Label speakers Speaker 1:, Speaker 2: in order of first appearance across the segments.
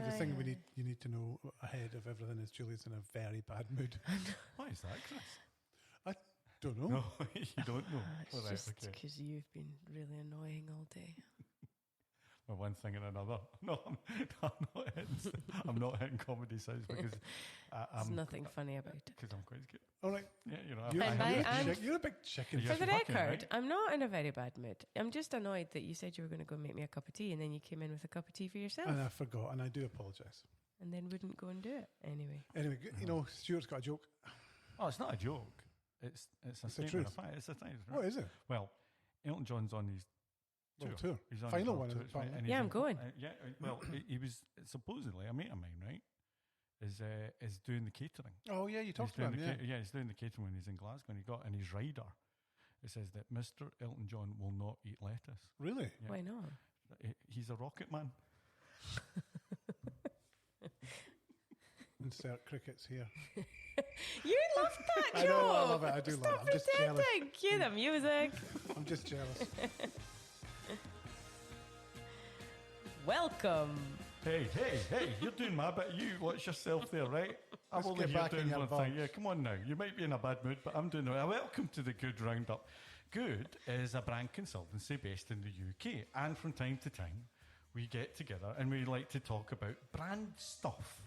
Speaker 1: the thing you need to know ahead of everything is Julie's in a very bad mood.
Speaker 2: Why is that, Chris?
Speaker 1: I don't know.
Speaker 2: No, you don't know.
Speaker 3: It's just because you've been really annoying all day.
Speaker 2: Well, one thing and another. No, I'm not hitting comedy size because
Speaker 3: There's nothing funny about it.
Speaker 2: Because I'm quite good.
Speaker 1: All right.
Speaker 2: Yeah, you know.
Speaker 1: You're a big chicken.
Speaker 3: For the
Speaker 2: fucking
Speaker 3: record,
Speaker 2: right.
Speaker 3: I'm not in a very bad mood. I'm just annoyed that you said you were going to go make me a cup of tea and then you came in with a cup of tea for yourself.
Speaker 1: And I forgot, and I do apologise.
Speaker 3: And then wouldn't go and do it anyway.
Speaker 1: Anyway, you know, Stuart's got a joke.
Speaker 2: Oh, it's not a joke. It's a statement
Speaker 1: truth.
Speaker 2: of fact. It's a thing.
Speaker 1: What is it?
Speaker 2: Well, Elton John's on his
Speaker 1: tour.
Speaker 2: He's on
Speaker 1: Final
Speaker 2: his
Speaker 1: one,
Speaker 2: tour,
Speaker 1: is it? Final?
Speaker 2: and
Speaker 3: Yeah,
Speaker 2: he's
Speaker 3: I'm going.
Speaker 2: Well, he was supposedly a mate of mine, right? Is doing the catering.
Speaker 1: Oh yeah, you talked about him. Yeah.
Speaker 2: He's doing the catering when he's in Glasgow, and he got in his rider. It says that Mr. Elton John will not eat lettuce.
Speaker 1: Really?
Speaker 2: Yeah.
Speaker 3: Why not?
Speaker 2: He's a rocket man.
Speaker 1: Insert crickets here.
Speaker 3: You loved that joke.
Speaker 1: I know, I love it. I do
Speaker 3: Stop
Speaker 1: love it. I'm just jealous.
Speaker 3: pretending. Cue the music.
Speaker 1: I'm just jealous.
Speaker 3: Welcome.
Speaker 2: Hey, you're doing my bit. You watch yourself there, right? I'm
Speaker 1: Let's
Speaker 2: only
Speaker 1: get
Speaker 2: here
Speaker 1: back in
Speaker 2: doing
Speaker 1: your
Speaker 2: one
Speaker 1: box.
Speaker 2: thing. Yeah, come on now. You might be in a bad mood, but I'm doing it. Welcome to the Good Roundup. Good is a brand consultancy based in the UK, and from time to time we get together and we like to talk about brand stuff.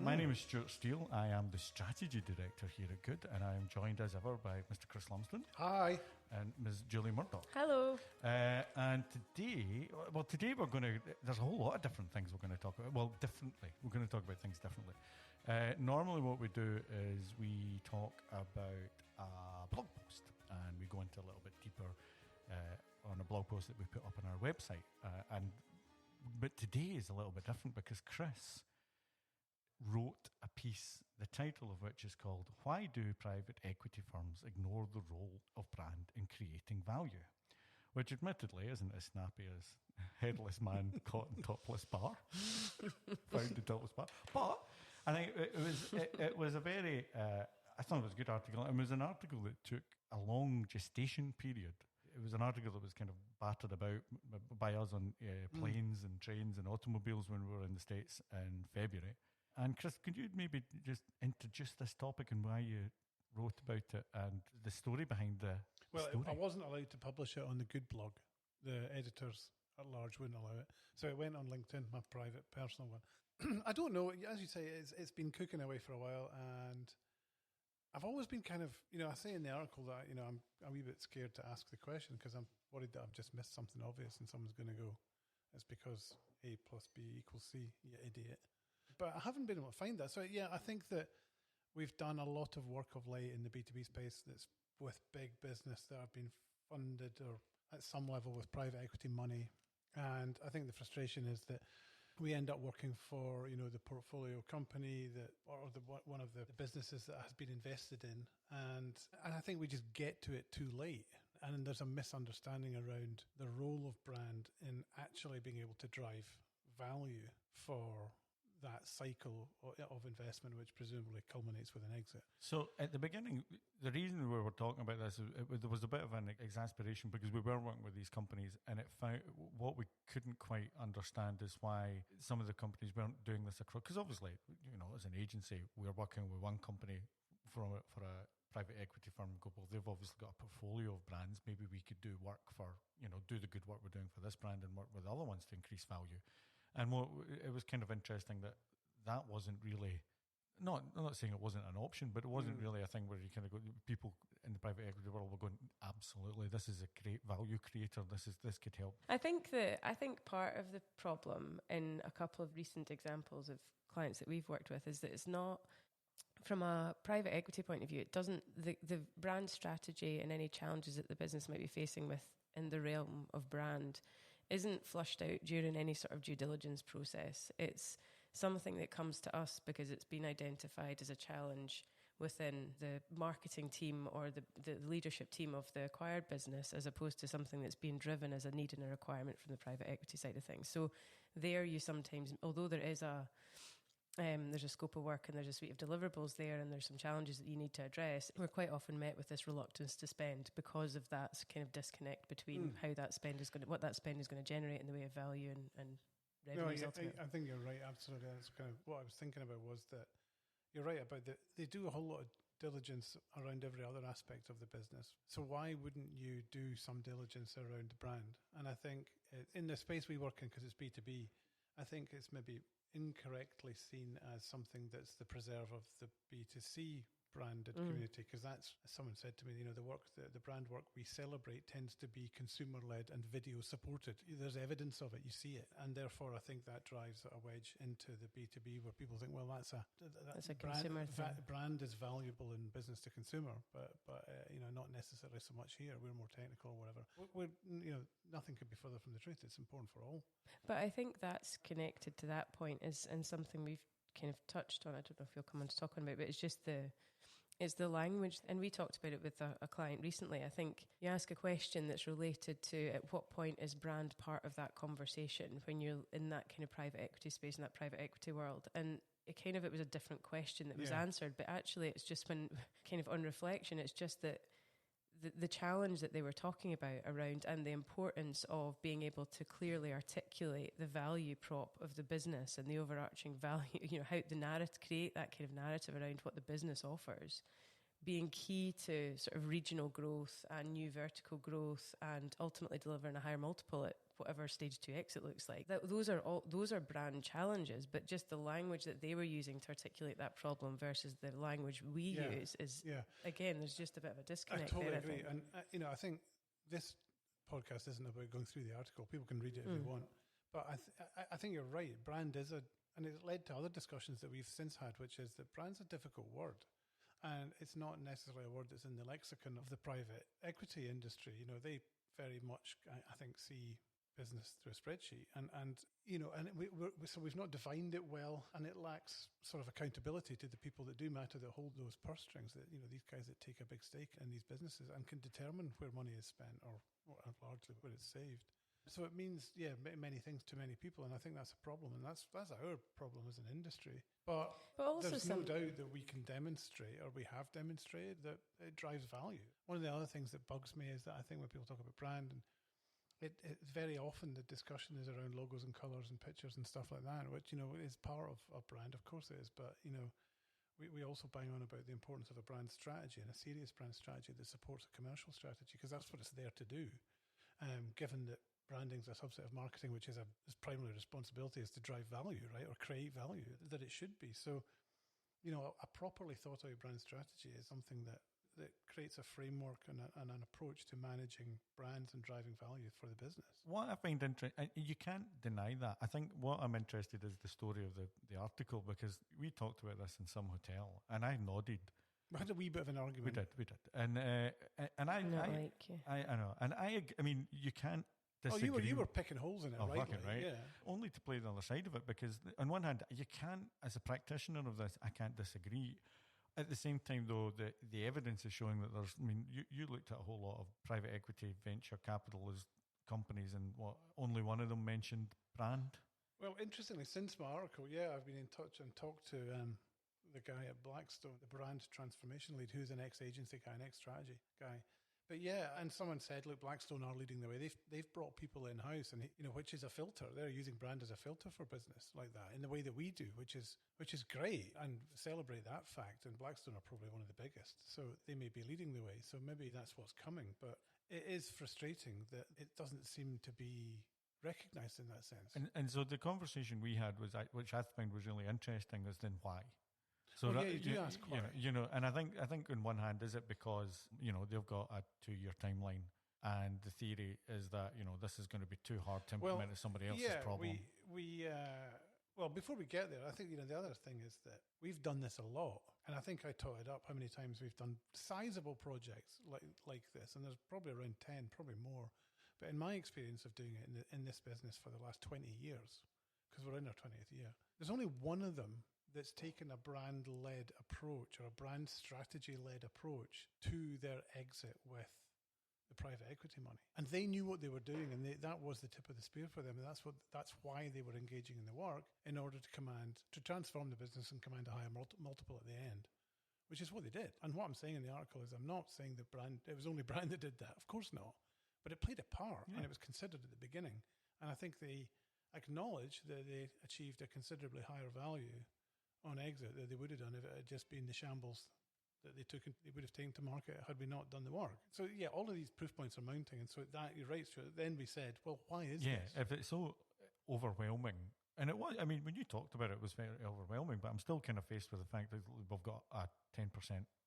Speaker 2: My name is Stuart Steele. I am the strategy director here at Good, and I am joined as ever by Mr. Chris Lumsden
Speaker 1: Hi.
Speaker 2: and Ms. Julie Murdoch.
Speaker 3: Hello.
Speaker 2: And today we're going to, there's a whole lot of different things we're going to talk about. Well, differently. We're going to talk about things differently. Normally what we do is we talk about a blog post and we go into a little bit deeper on a blog post that we put up on our website. But today is a little bit different because Chris wrote a piece, the title of which is called "Why Do Private Equity Firms Ignore the Role of Brand in Creating Value?" Which admittedly isn't as snappy as headless man caught in topless bar. Found in topless bar. But I think it was a very, I thought it was a good article. It was an article that took a long gestation period. It was an article that was kind of battered about by us on planes and trains and automobiles when we were in the States in February. And Chris, could you maybe just introduce this topic and why you wrote about it and the story behind the story?
Speaker 1: I wasn't allowed to publish it on the Good blog. The editors at large wouldn't allow it. So it went on LinkedIn, my private, personal one. I don't know. As you say, it's been cooking away for a while. And I've always been kind of, I say in the article that, I'm a wee bit scared to ask the question because I'm worried that I've just missed something obvious and someone's going to go, it's because A plus B equals C, you idiot. But I haven't been able to find that. So, yeah, I think that we've done a lot of work of late in the B2B space that's with big business that have been funded or at some level with private equity money. And I think the frustration is that we end up working for, the portfolio company or one of the businesses that has been invested in. And I think we just get to it too late. And there's a misunderstanding around the role of brand in actually being able to drive value for that cycle of investment, which presumably culminates with an exit.
Speaker 2: So at the beginning, the reason we were talking about this, there was a bit of an exasperation because we were working with these companies and what we couldn't quite understand is why some of the companies weren't doing this across. Because obviously, as an agency, we're working with one company for a private equity firm. Go, well, they've obviously got a portfolio of brands. Maybe we could do work for, do the good work we're doing for this brand and work with other ones to increase value. And it was kind of interesting that wasn't really, I'm not saying it wasn't an option, but it wasn't really a thing where you kind of go, people in the private equity world were going, absolutely, this is a great value creator, this could help.
Speaker 3: I think part of the problem in a couple of recent examples of clients that we've worked with is that it's not, from a private equity point of view, it doesn't, the brand strategy and any challenges that the business might be facing with in the realm of brand isn't flushed out during any sort of due diligence process. It's something that comes to us because it's been identified as a challenge within the marketing team or the leadership team of the acquired business, as opposed to something that's being driven as a need and a requirement from the private equity side of things. So there you sometimes, although there is there's a scope of work and there's a suite of deliverables there and there's some challenges that you need to address, we're quite often met with this reluctance to spend because of that kind of disconnect between how that spend is what that spend is going to generate in the way of value and revenues
Speaker 1: No,
Speaker 3: ultimately.
Speaker 1: I think you're right. Absolutely, that's kind of what I was thinking about. Was that you're right about they do a whole lot of diligence around every other aspect of the business. So why wouldn't you do some diligence around the brand? And I think in the space we work in, because it's B2B, I think it's maybe incorrectly seen as something that's the preserve of the B2C branded community, because that's, as someone said to me, the brand work we celebrate tends to be consumer led and video supported. There's evidence of it, you see it, and therefore I think that drives a wedge into the B2B where people think, well, that's a brand,
Speaker 3: consumer thing.
Speaker 1: Brand is valuable in business to consumer, but not necessarily so much here. We're more technical or whatever. Nothing could be further from the truth. It's important for all.
Speaker 3: But I think that's connected to that point and something we've kind of touched on. I don't know if you'll come on to talk on about it, but it's the language. And we talked about it with a client recently. I think you ask a question that's related to at what point is brand part of that conversation when you're in that kind of private equity space, in that private equity world. And it was a different question that was answered, but actually it's just when kind of on reflection, it's just that the challenge that they were talking about around and the importance of being able to clearly articulate the value prop of the business and the overarching value, how the narrative, create that kind of narrative around what the business offers, being key to sort of regional growth and new vertical growth and ultimately delivering a higher multiple at whatever stage 2 exit looks like. Those are brand challenges, but just the language that they were using to articulate that problem versus the language we use is, again, there's just a bit of a disconnect.
Speaker 1: I totally
Speaker 3: there,
Speaker 1: agree.
Speaker 3: I think.
Speaker 1: And, I think this podcast isn't about going through the article. People can read it if they want. But I think you're right. Brand is and it's led to other discussions that we've since had, which is that brand's a difficult word. And it's not necessarily a word that's in the lexicon of the private equity industry. They very much, I think, see business through a spreadsheet, so we've not defined it well, and it lacks sort of accountability to the people that do matter, that hold those purse strings, that these guys that take a big stake in these businesses and can determine where money is spent or largely where it's saved. So it means many things to many people, and I think that's a problem, and that's our problem as an industry. But also there's no doubt that we can demonstrate, or we have demonstrated, that it drives value. One of the other things that bugs me is that I think when people talk about brand, and it very often the discussion is around logos and colours and pictures and stuff like that, which is part of a brand, of course it is. But we also bang on about the importance of a brand strategy, and a serious brand strategy that supports a commercial strategy, because that's what it's there to do. Given that branding's a subset of marketing, which is its primary responsibility is to drive value, right, or create value, that it should be. So, a properly thought out brand strategy is something that creates a framework and an approach to managing brands and driving value for the business.
Speaker 2: What I find interesting, you can't deny that. I think what I'm interested is the story of the article, because we talked about this in some hotel, and I nodded.
Speaker 1: We had a wee bit of an argument.
Speaker 2: We did, and I know, and I mean, you can't disagree.
Speaker 1: Oh, you were picking holes in it, right?
Speaker 2: Right?
Speaker 1: Yeah.
Speaker 2: Only to play the other side of it, because on one hand, you can't, as a practitioner of this, I can't disagree. At the same time, though, the evidence is showing that there's, you looked at a whole lot of private equity venture capitalist companies, and only one of them mentioned brand.
Speaker 1: Well, interestingly, since my article, I've been in touch and talked to the guy at Blackstone, the brand transformation lead, who's an ex-agency guy, an ex-strategy guy. But and someone said, look, Blackstone are leading the way. They've brought people in-house, and which is a filter. They're using brand as a filter for business like that in the way that we do, which is great, and celebrate that fact. And Blackstone are probably one of the biggest, so they may be leading the way. So maybe that's what's coming. But it is frustrating that it doesn't seem to be recognised in that sense.
Speaker 2: And so the conversation we had was, which I found was really interesting, is then why. So
Speaker 1: you do ask why.
Speaker 2: And I think on one hand, is it because they've got a 2-year timeline, and the theory is that this is going to be too hard to implement as somebody else's problem.
Speaker 1: Well, before we get there, I think the other thing is that we've done this a lot, and I think I totted up how many times we've done sizable projects like this, and there's probably around 10, probably more. But in my experience of doing it in this business for the last 20 years, because we're in our 20th year, there's only one of them that's taken a brand-led approach or a brand strategy-led approach to their exit with the private equity money. And they knew what they were doing, and that was the tip of the spear for them. And that's why they were engaging in the work, in order to transform the business and command a higher multiple at the end, which is what they did. And what I'm saying in the article is, I'm not saying it was only brand that did that. Of course not. But it played a part, and it was considered at the beginning. And I think acknowledge that they achieved a considerably higher value on exit than they would have done if it had just been the shambles that they would have taken to market had we not done the work. So yeah, all of these proof points are mounting, and so that you're right, Stuart. Then we said, well, why is this?
Speaker 2: If it's so overwhelming, and it was, I mean, when you talked about it, it was very overwhelming, but I'm still kind of faced with the fact that we've got a 10%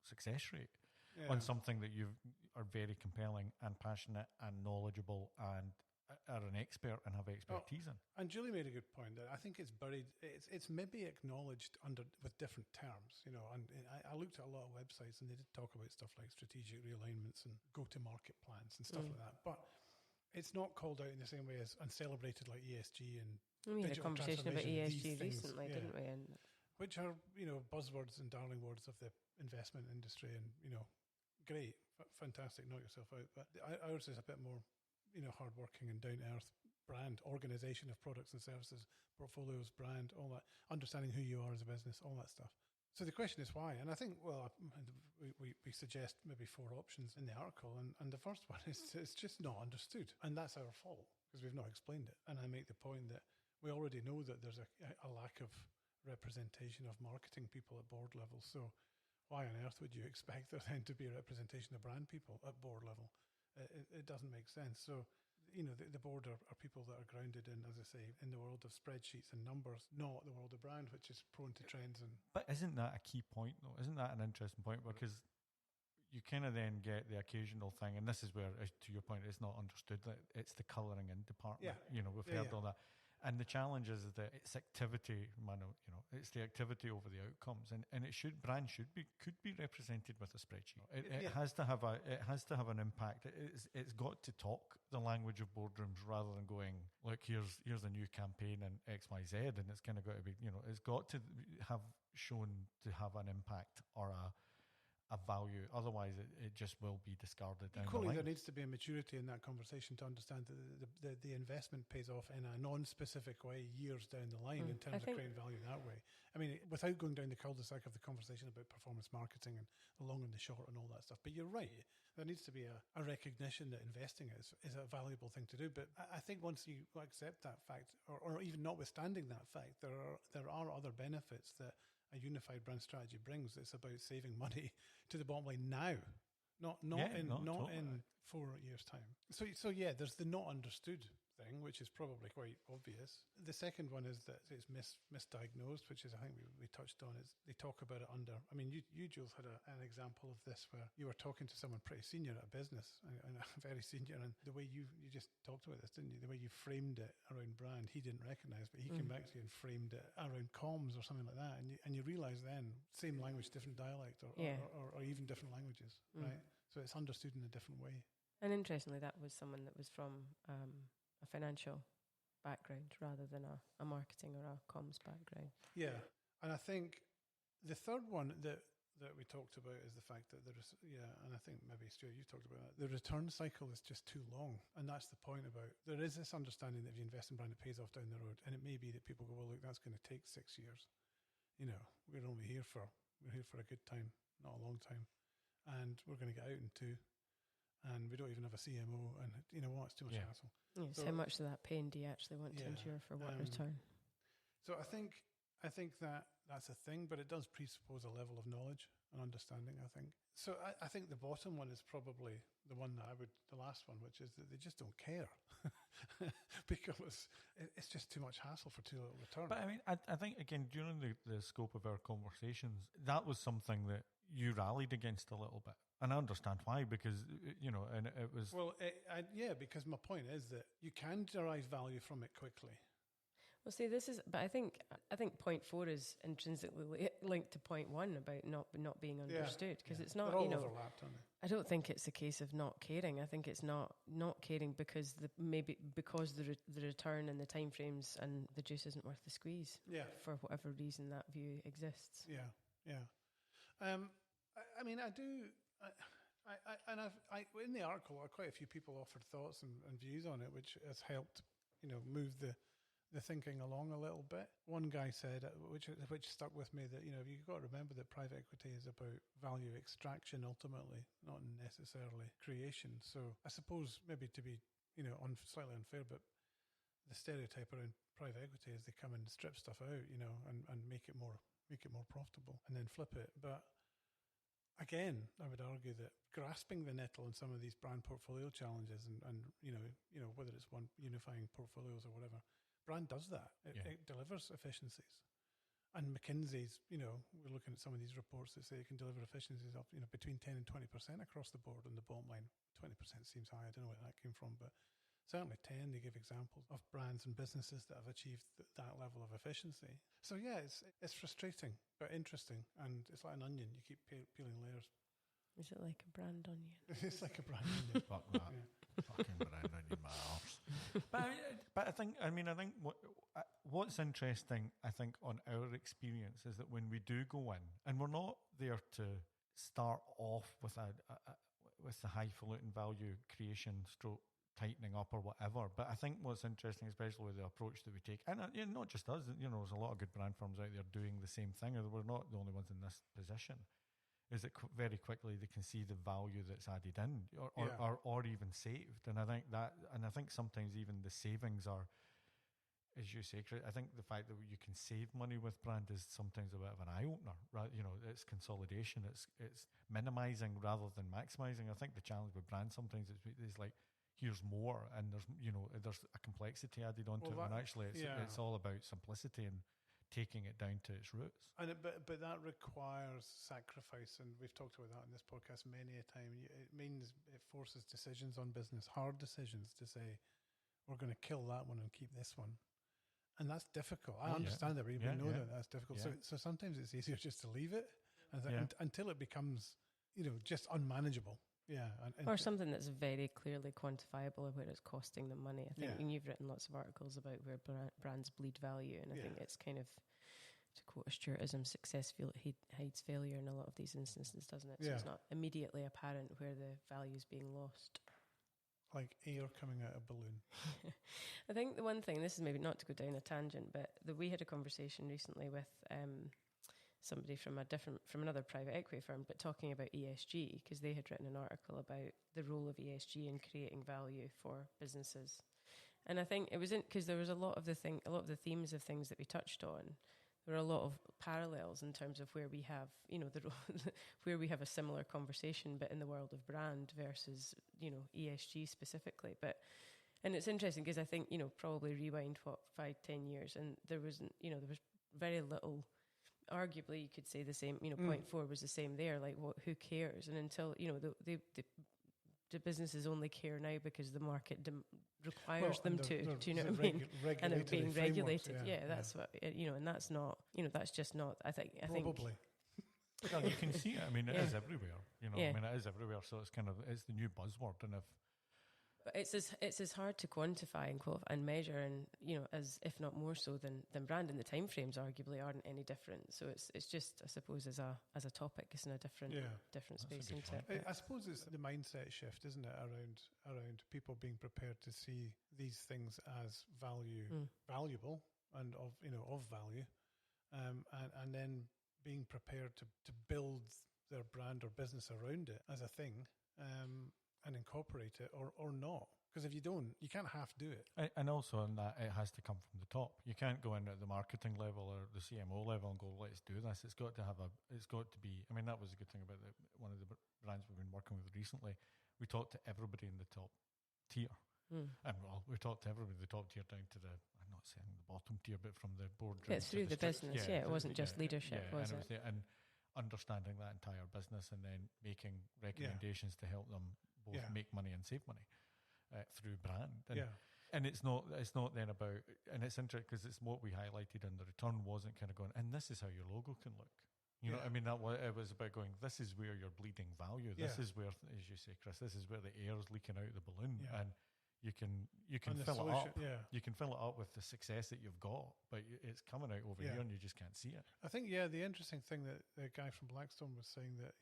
Speaker 2: success rate on something that you are very compelling and passionate and knowledgeable and are an expert and have expertise in.
Speaker 1: And Julie made a good point that I think it's buried. It's maybe acknowledged with different terms, you know. And I looked at a lot of websites, and they did talk about stuff like strategic realignments and go-to-market plans and stuff like that. But it's not called out in the same way as and celebrated like ESG and
Speaker 3: we had a conversation about ESG recently, didn't we? And
Speaker 1: which are, you know, buzzwords and darling words of the investment industry, and you know, great, fantastic, knock yourself out. But ours is a bit more, you know, hardworking and down to earth brand, organization of products and services, portfolios, brand, all that, understanding who you are as a business, all that stuff. So the question is why? And I think, well, we suggest maybe 4 options in the article. And the first one is it's just not understood. And that's our fault because we've not explained it. And I make the point that we already know that there's a lack of representation of marketing people at board level. So why on earth would you expect there then to be a representation of brand people at board level? It doesn't make sense. So, you know, the board are people that are grounded in, as I say, in the world of spreadsheets and numbers, not the world of brand, which is prone to trends.
Speaker 2: But isn't that a key point, though? Isn't that an interesting point? Because you kind of then get the occasional thing, and this is where, to your point, it's not understood, that it's the colouring in department.
Speaker 1: Yeah.
Speaker 2: You know, we've heard all that. And the challenge is that it's activity, it's the activity over the outcomes, and brand could be represented with a spreadsheet. It has to have an impact. It's got to talk the language of boardrooms rather than going, look, here's a new campaign in XYZ, and it's kind of got to be, you know, it's got to have shown to have an impact or a value. Otherwise, it just will be discarded.
Speaker 1: Equally, there needs to be a maturity in that conversation to understand that the investment pays off in a non-specific way years down the line in terms of creating value that way. I mean, without going down the cul-de-sac of the conversation about performance marketing and the long and the short and all that stuff. But you're right. There needs to be a recognition that investing is a valuable thing to do. But I think once you accept that fact, or even notwithstanding that fact, there are other benefits that a unified brand strategy brings. It's about saving money to the bottom line now, not in 4 years' time. So yeah, there's the not understood thing, which is probably quite obvious. The second one is that it's misdiagnosed, which is, I think we touched on. Is they talk about it under. I mean, you Jules had an example of this where you were talking to someone pretty senior at a business, and very senior, and the way you just talked about this, didn't you? The way you framed it around brand, he didn't recognise, but he came back to you and framed it around comms or something like that, and you realise then same language, different dialect, or even different languages, right? So it's understood in a different way.
Speaker 3: And interestingly, that was someone that was from a financial background rather than a marketing or a comms background.
Speaker 1: Yeah, and I think the third one that we talked about is the fact that there is, and I think maybe Stuart, you talked about that, the return cycle is just too long. And that's the point about, there is this understanding that if you invest in brand, it pays off down the road. And it may be that people go, well, look, that's going to take 6 years. You know, we're here for a good time, not a long time. And we're going to get out in 2. And we don't even have a CMO, and you know what? It's too much hassle.
Speaker 3: Yeah, so how much of that pain do you actually want to endure for what return?
Speaker 1: So I think that that's a thing, but it does presuppose a level of knowledge and understanding, I think. So I think the bottom one is probably the one that the last one, which is that they just don't care because it's just too much hassle for too little return.
Speaker 2: But I mean, I think, again, during the scope of our conversations, that was something that you rallied against a little bit. And I understand why, because, you know, and it was...
Speaker 1: Well, because my point is that you can derive value from it quickly.
Speaker 3: Well, see, but I think point 4 is intrinsically linked to point 1 about not being understood, because it's not,
Speaker 1: they're all
Speaker 3: you know,
Speaker 1: overlapped, aren't they?
Speaker 3: I don't think it's a case of not caring. I think it's not caring because the return and the timeframes and the juice isn't worth the squeeze.
Speaker 1: Yeah.
Speaker 3: For whatever reason that view exists.
Speaker 1: Yeah. I mean, I do. In the article, quite a few people offered thoughts and views on it, which has helped, you know, move the thinking along a little bit. One guy said, which stuck with me, that, you know, you've got to remember that private equity is about value extraction ultimately, not necessarily creation. So I suppose maybe to be, you know, slightly unfair, but the stereotype around private equity is they come and strip stuff out, and make it more profitable and then flip it. But again, I would argue that grasping the nettle on some of these brand portfolio challenges and whether it's one unifying portfolios or whatever, brand does that. It delivers efficiencies. And McKinsey's, we're looking at some of these reports that say it can deliver efficiencies of, between 10 and 20% across the board on the bottom line. 20% seems high. I don't know where that came from, but certainly 10, they give examples of brands and businesses that have achieved that level of efficiency. So yeah, it's frustrating, but interesting. And it's like an onion. You keep peeling layers.
Speaker 3: Is it like a brand onion?
Speaker 1: It's like a brand onion.
Speaker 2: Fuck that. Fucking brand onion, my arse. But I think what's interesting, I think, on our experience is that when we do go in, and we're not there to start off with with the highfalutin value creation stroke tightening up or whatever, but I think what's interesting, especially with the approach that we take, and not just us, there's a lot of good brand firms out there doing the same thing, or we're not the only ones in this position, is that very quickly they can see the value that's added in or even saved. And I think sometimes even the savings are, as you say, I think the fact that you can save money with brand is sometimes a bit of an eye-opener, right? It's consolidation, it's minimizing rather than maximizing. I think the challenge with brand sometimes is like, here's more, and there's a complexity added onto it, and actually it's all about simplicity and taking it down to its roots.
Speaker 1: And but that requires sacrifice, and we've talked about that in this podcast many a time. It means it forces decisions on business, hard decisions, to say, we're going to kill that one and keep this one. And that's difficult. I understand that, but we know that that's difficult.
Speaker 2: Yeah.
Speaker 1: So sometimes it's easier just to leave it until it becomes, just unmanageable. Yeah.
Speaker 3: Or something that's very clearly quantifiable of where it's costing them money. I think and you've written lots of articles about where brands bleed value, and I think it's kind of, to quote a Stuartism, success hides failure in a lot of these instances, doesn't it? So it's not immediately apparent where the value is being lost.
Speaker 1: Like air coming out of a balloon.
Speaker 3: I think the one thing, this is maybe not to go down a tangent, but we had a conversation recently with somebody from another private equity firm, but talking about ESG, because they had written an article about the role of ESG in creating value for businesses. And I think it was because there was a lot of the themes of things that we touched on. There are a lot of parallels in terms of where we have, where we have a similar conversation, but in the world of brand versus, ESG specifically. And it's interesting because I think, probably rewind 5-10 years, and there was very little. Arguably, you could say the same. Point 4 was the same there. Like, who cares? And until the businesses only care now because the market requires them to. Do you know what I mean? And they're being regulated. That's what and that's not. That's just not. I think.
Speaker 1: Probably.
Speaker 2: Well, you can see it. I mean, it is everywhere. I mean, it is everywhere. So it's it's the new buzzword, and
Speaker 3: But it's as hard to quantify and measure, and as if not more so than brand, and the timeframes arguably aren't any different. So it's just, I suppose, as a topic, it's in a different space.
Speaker 1: I suppose it's the mindset shift, isn't it, around people being prepared to see these things as valuable and of value, and then being prepared to build their brand or business around it as a thing. And incorporate it or not. Because if you don't, you can't half do it.
Speaker 2: And also in that, it has to come from the top. You can't go in at the marketing level or the CMO level and go, let's do this. It's got to be, I mean, that was a good thing about one of the brands we've been working with recently. We talked to everybody in the top tier. And we talked to everybody, the top tier down to I'm not saying the bottom tier, but from the board.
Speaker 3: It's through the business, it wasn't just leadership, was it?
Speaker 2: And understanding that entire business and then making recommendations to help them both make money and save money through brand. And it's not then about, and it's interesting because it's what we highlighted, and the return wasn't kind of going, and this is how your logo can look. You know what I mean? It was about going, this is where you're bleeding value. This is where, as you say, Chris, this is where the air's leaking out of the balloon. And you can fill it up. You can fill it up with the success that you've got, but it's coming out over here and you just can't see it.
Speaker 1: I think, the interesting thing that the guy from Blackstone was saying, that,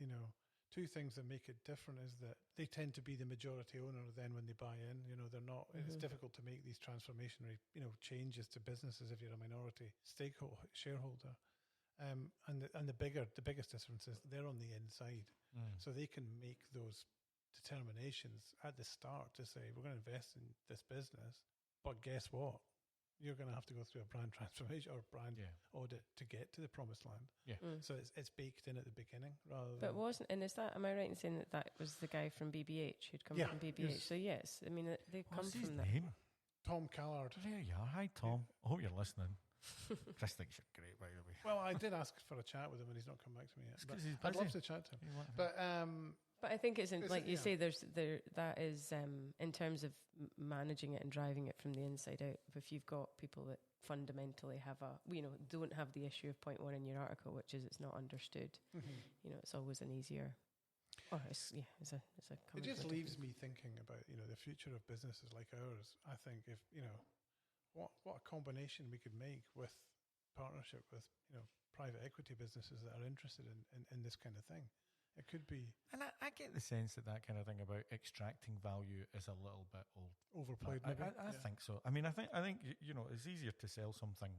Speaker 1: two things that make it different is that they tend to be the majority owner then when they buy in. They're not, it's difficult to make these transformationary, changes to businesses if you're a minority shareholder. And the biggest difference is they're on the inside. So they can make those determinations at the start to say, we're going to invest in this business, but guess what? you're going to have to go through a brand transformation or brand
Speaker 2: Yeah.
Speaker 1: audit to get to the promised land.
Speaker 3: Mm.
Speaker 1: So it's baked in at the beginning rather
Speaker 3: But
Speaker 1: than.
Speaker 3: wasn't, and is that, am I right in saying that that was the guy from BBH who'd come
Speaker 1: Yeah,
Speaker 3: from
Speaker 1: he
Speaker 3: BBH?
Speaker 1: was-
Speaker 3: So yes, I mean, they come
Speaker 2: What's his
Speaker 3: from that.
Speaker 2: name?
Speaker 1: Tom Callard.
Speaker 2: There you are. Hi, Tom. I hope you're listening. Chris thinks you're great, by the way.
Speaker 1: Well, I did ask for a chat with him and he's not come back to me yet.
Speaker 2: It's
Speaker 1: But
Speaker 2: 'cause he's
Speaker 1: I'd love
Speaker 2: busy.
Speaker 1: to chat to him.
Speaker 2: You want him?
Speaker 1: But
Speaker 3: But I think it's in,
Speaker 1: It's-
Speaker 3: like you
Speaker 1: yeah.
Speaker 3: say, that is in terms of managing it and driving it from the inside out. If you've got people that fundamentally have don't have the issue of point one in your article, which is it's not understood. It's always an easier. Or it's a.
Speaker 1: it just leaves me thinking about the future of businesses like ours. I think if what a combination we could make with partnership with private equity businesses that are interested in this kind of thing. It could be
Speaker 2: And I get the sense that kind of thing about extracting value is a little bit old.
Speaker 1: overplayed.
Speaker 2: I
Speaker 1: Maybe
Speaker 2: I think so. I mean, I think it's easier to sell something.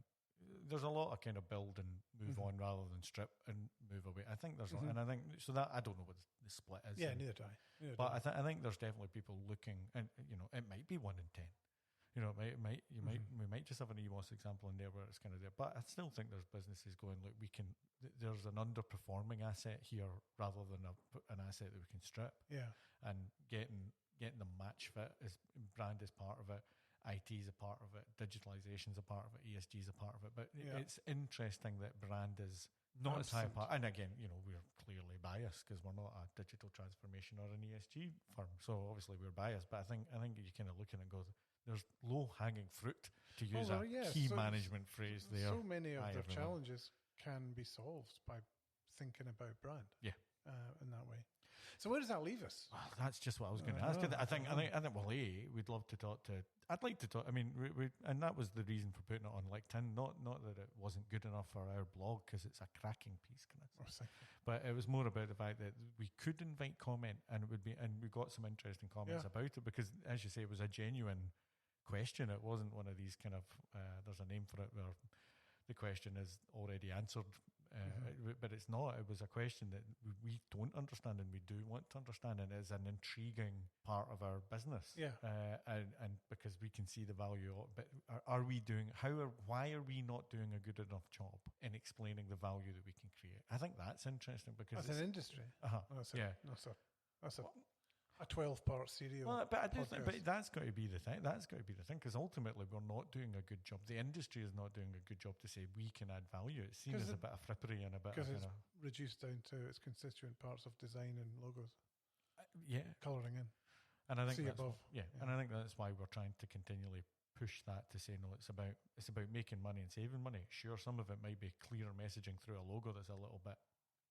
Speaker 2: There's a lot of kind of build and move on rather than strip and move away. I think there's, and I think so that I don't know what the split is.
Speaker 1: Yeah,
Speaker 2: and-
Speaker 1: neither do I.
Speaker 2: but I think there's definitely people looking, and it might be 1 in 10. We might just have an EWOS example in there where it's kind of there. But I still think there's businesses going, look, there's an underperforming asset here rather than an asset that we can strip.
Speaker 1: Yeah.
Speaker 2: And getting the match fit as brand is part of it, IT is a part of it, digitalization is a part of it, ESG is a part of it. But it's interesting that brand is not as high a part. And again, we're clearly biased because we're not a digital transformation or an ESG firm. So obviously we're biased. But I think you kind of look at it and go, there's low hanging fruit, to use a key management phrase there.
Speaker 1: So many of their
Speaker 2: everyone.
Speaker 1: challenges can be solved by thinking about brand.
Speaker 2: Yeah.
Speaker 1: In that way. So where does that leave us?
Speaker 2: Well, that's just what I was going to ask. I think, well, we'd love to talk to. I'd like to talk. I mean, and that was the reason for putting it on LinkedIn. Not that it wasn't good enough for our blog because it's a cracking piece, but it was more about the fact that we could invite comment, and it would be, and we got some interesting comments about it because, as you say, it was a genuine question. It wasn't one of these kind of there's a name for it where the question is already answered. But it's not. It was a question that we don't understand and we do want to understand, and it's an intriguing part of our business.
Speaker 1: Yeah.
Speaker 2: And because we can see the value of it, but are we doing? Why are we not doing a good enough job in explaining the value that we can create? I think that's interesting because
Speaker 1: That's an industry. That's a 12-part serial.
Speaker 2: Well, but I do think, but that's got to be the thing. That's got to be the thing because ultimately we're not doing a good job. The industry is not doing a good job to say we can add value. It's seen as a bit of frippery and a bit of
Speaker 1: because it's reduced down to its constituent parts of design and logos. Colouring in.
Speaker 2: And I think
Speaker 1: See
Speaker 2: that's
Speaker 1: above.
Speaker 2: and I think that's why we're trying to continually push that to say no. It's about making money and saving money. Sure, some of it might be clearer messaging through a logo that's a little bit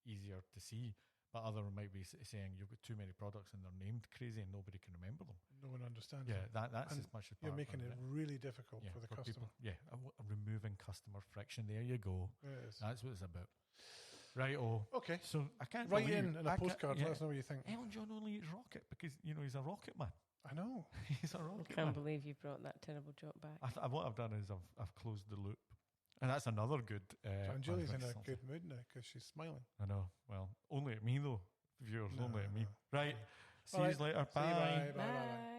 Speaker 2: easier to see. But other might be saying you've got too many products and they're named crazy and nobody can remember them.
Speaker 1: No one understands.
Speaker 2: Yeah, that's as much as
Speaker 1: you're making it really difficult for the customer.
Speaker 2: People, removing customer friction. There you go.
Speaker 1: It is.
Speaker 2: That's what it's about. Right. Okay. So I can't
Speaker 1: write
Speaker 2: believe
Speaker 1: in a postcard. Let us know what you think.
Speaker 2: Elton John only eats rocket because he's a rocket man.
Speaker 1: I know.
Speaker 2: He's a rocket.
Speaker 3: I can't believe you brought that terrible joke back.
Speaker 2: What I've done is I've closed the loop. And that's another good.
Speaker 1: And Julie's in a good mood now because she's smiling.
Speaker 2: I know. Well, only at me though. Viewers, only at me. Right. See you later.
Speaker 1: Bye.
Speaker 3: Bye.